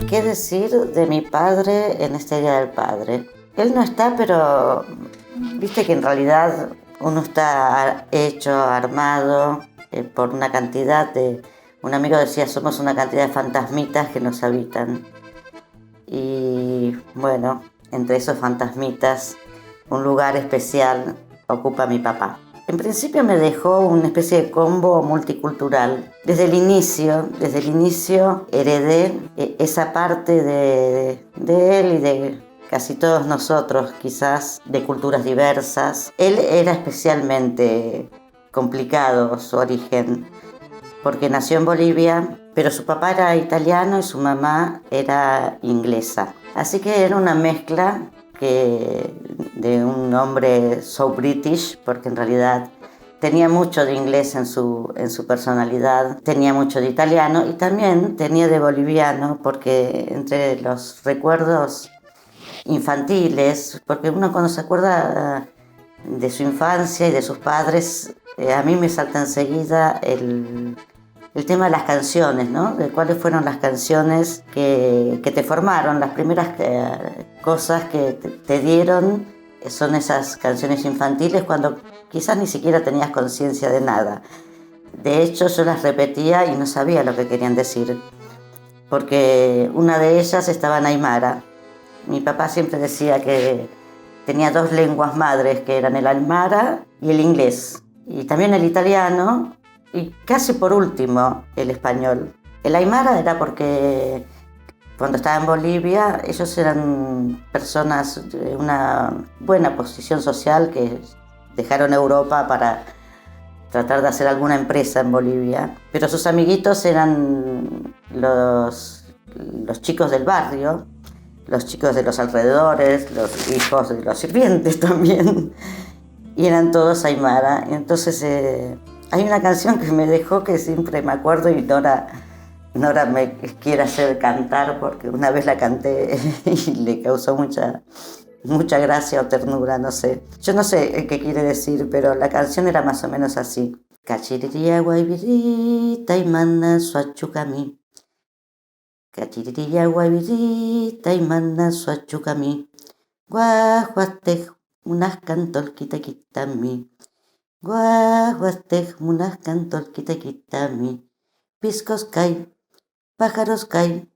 ¿Qué decir de mi padre en este Día del Padre? Él no está, pero viste que en realidad uno está hecho, armado por una cantidad de... Un amigo decía, somos una cantidad de fantasmitas que nos habitan. Y bueno, entre esos fantasmitas, un lugar especial ocupa mi papá. En principio me dejó una especie de combo multicultural. Desde el inicio heredé esa parte de él y de casi todos nosotros, quizás de culturas diversas. Él era especialmente complicado su origen, porque nació en Bolivia, pero su papá era italiano y su mamá era inglesa. Así que era una mezcla de un hombre so british, porque en realidad tenía mucho de inglés en su personalidad, tenía mucho de italiano y también tenía de boliviano, porque entre los recuerdos infantiles, porque uno cuando se acuerda de su infancia y de sus padres, a mí me salta enseguida el tema de las canciones, ¿no? De cuáles fueron las canciones que te formaron, las primeras cosas que te dieron son esas canciones infantiles cuando quizás ni siquiera tenías conciencia de nada. De hecho, yo las repetía y no sabía lo que querían decir, porque una de ellas estaba en aymara. Mi papá siempre decía que tenía dos lenguas madres, que eran el aymara y el inglés, y también el italiano, y casi por último el español. El aymara era porque cuando estaba en Bolivia ellos eran personas de una buena posición social que dejaron Europa para tratar de hacer alguna empresa en Bolivia, pero sus amiguitos eran los chicos del barrio, los chicos de los alrededores, los hijos de los sirvientes también, y eran todos aymara. Entonces hay una canción que me dejó que siempre me acuerdo y Nora me quiere hacer cantar porque una vez la canté y le causó mucha gracia o ternura, no sé. Yo no sé qué quiere decir, pero la canción era más o menos así. Cachiriría guaybirita y mana suachucami. Cachiriría guaybirita y mana suachucami. Guajuastej munascan tolquitaquitami. Guajuastej munascan tolquitaquitami. Piscos caen, pájaros caen,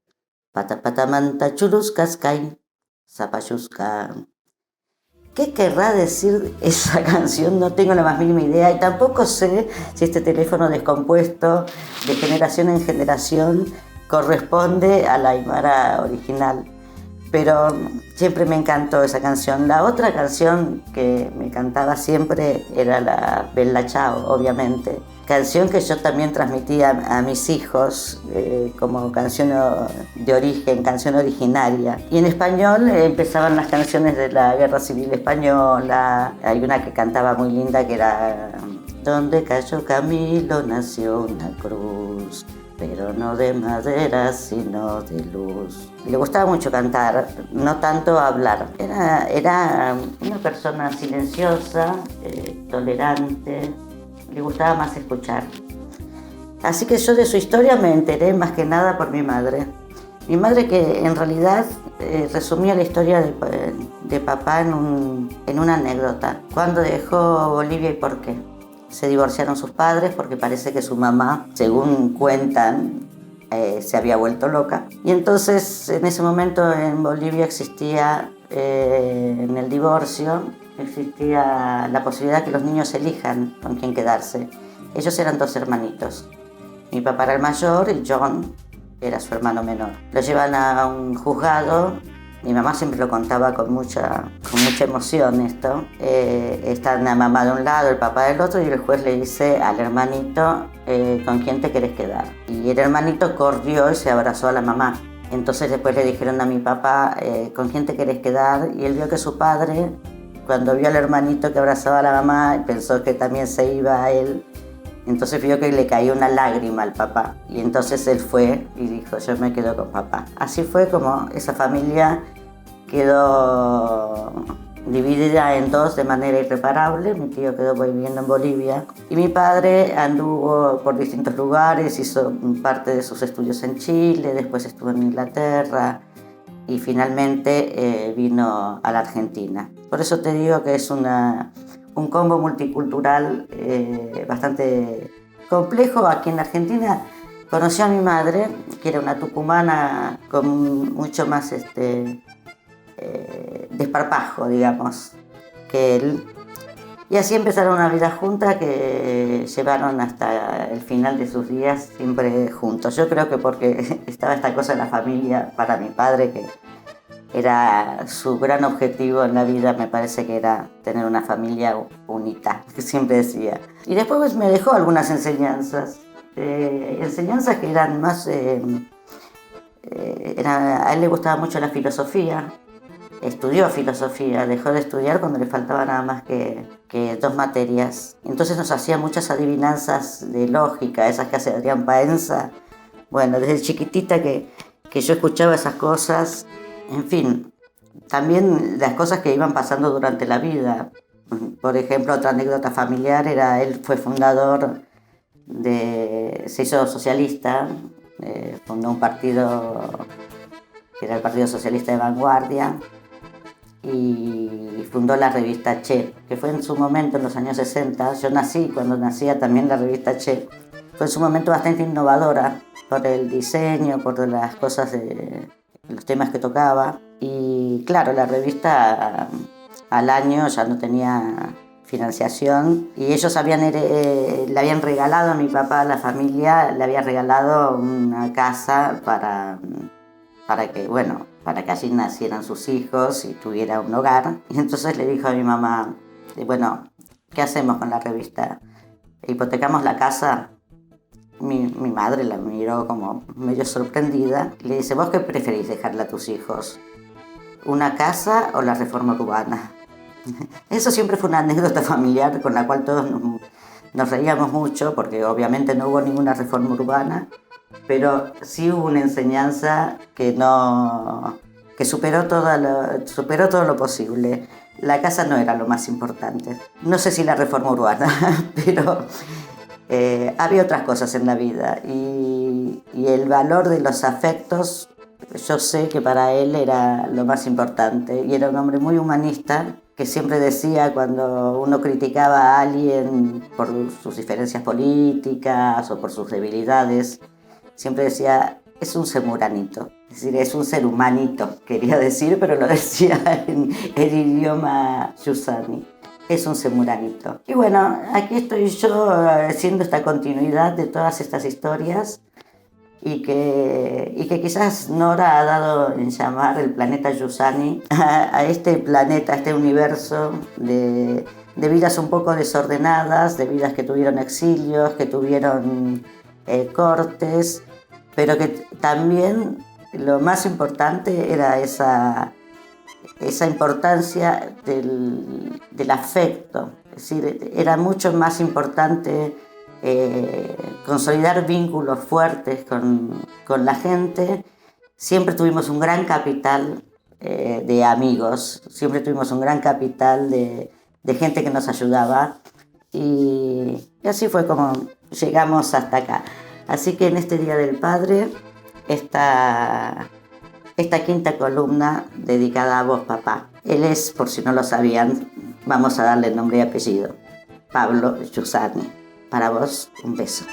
patapatamanta churuscas caen, zapachusca. ¿Qué querrá decir esa canción? No tengo la más mínima idea y tampoco sé si este teléfono descompuesto de generación en generación corresponde a la aymara original. Pero siempre me encantó esa canción. La otra canción que me cantaba siempre era la Bella Ciao, obviamente. Canción que yo también transmitía a mis hijos como canción de origen, canción originaria. Y en español empezaban las canciones de la Guerra Civil Española. Hay una que cantaba muy linda que era Donde cayó Camilo nació una cruz, pero no de madera, sino de luz. Le gustaba mucho cantar, no tanto hablar. Era una persona silenciosa, tolerante, le gustaba más escuchar. Así que yo de su historia me enteré más que nada por mi madre. Mi madre que en realidad resumía la historia de papá en una anécdota. Cuándo dejó Bolivia y por qué. Se divorciaron sus padres porque parece que su mamá, según cuentan, se había vuelto loca. Y entonces en ese momento en Bolivia existía, en el divorcio, existía la posibilidad que los niños elijan con quién quedarse. Ellos eran dos hermanitos. Mi papá era el mayor y John era su hermano menor. Lo llevan a un juzgado. Mi mamá siempre lo contaba con mucha emoción esto. Está la mamá de un lado, el papá del otro, y el juez le dice al hermanito, ¿con quién te querés quedar? Y el hermanito corrió y se abrazó a la mamá. Entonces después le dijeron a mi papá, ¿con quién te querés quedar? Y él vio que su padre, cuando vio al hermanito que abrazaba a la mamá, pensó que también se iba a él. Entonces vio que le caía una lágrima al papá y entonces él fue y dijo, yo me quedo con papá. Así fue como esa familia quedó dividida en dos de manera irreparable. Mi tío quedó viviendo en Bolivia y mi padre anduvo por distintos lugares, hizo parte de sus estudios en Chile, después estuvo en Inglaterra y finalmente vino a la Argentina. Por eso te digo que es un combo multicultural bastante complejo. Aquí en Argentina conocí a mi madre, que era una tucumana con mucho más desparpajo, digamos, que él. Y así empezaron una vida junta que llevaron hasta el final de sus días siempre juntos. Yo creo que porque estaba esta cosa de la familia para mi padre, que era su gran objetivo en la vida, me parece que era tener una familia unita, que siempre decía. Y después pues, me dejó algunas enseñanzas que eran más... a él le gustaba mucho la filosofía. Estudió filosofía, dejó de estudiar cuando le faltaba nada más que 2 materias. Entonces nos hacía muchas adivinanzas de lógica, esas que hace Adrián Paenza. Bueno, desde chiquitita que yo escuchaba esas cosas. En fin, también las cosas que iban pasando durante la vida. Por ejemplo, otra anécdota familiar era, él fue fundador se hizo socialista, fundó un partido que era el Partido Socialista de Vanguardia, y fundó la revista Che, que fue en su momento, en los años 60, yo nací cuando nacía también la revista Che, fue en su momento bastante innovadora por el diseño, por las cosas, los temas que tocaba, y claro, la revista al año ya no tenía financiación y ellos le habían regalado a mi papá, a la familia, le había regalado una casa para que allí nacieran sus hijos y tuviera un hogar. Y entonces le dijo a mi mamá, bueno, ¿qué hacemos con la revista? ¿Hipotecamos la casa? Mi madre la miró como medio sorprendida y le dice, ¿vos qué preferís dejarle a tus hijos? ¿Una casa o la reforma urbana? Eso siempre fue una anécdota familiar con la cual todos nos reíamos mucho, porque obviamente no hubo ninguna reforma urbana, pero sí hubo una enseñanza que superó todo lo posible. La casa no era lo más importante. No sé si la reforma urbana, pero había otras cosas en la vida y el valor de los afectos, yo sé que para él era lo más importante, y era un hombre muy humanista, que siempre decía, cuando uno criticaba a alguien por sus diferencias políticas o por sus debilidades, siempre decía, es un semuranito, es decir, es un ser humanito, quería decir, pero lo decía en el idioma yusani, es un semuranito. Y bueno, aquí estoy yo haciendo esta continuidad de todas estas historias, y que quizás Nora ha dado en llamar el planeta Yusani a este planeta, a este universo de vidas un poco desordenadas, de vidas que tuvieron exilios, que tuvieron cortes, pero que también lo más importante era esa importancia del afecto. Es decir, era mucho más importante consolidar vínculos fuertes con la gente. Siempre tuvimos un gran capital de amigos, siempre tuvimos un gran capital de gente que nos ayudaba, y así fue como llegamos hasta acá. Así que en este Día del Padre, esta quinta columna dedicada a vos, papá. Él es, por si no lo sabían, vamos a darle nombre y apellido, Pablo Yusani. Para vos, un beso.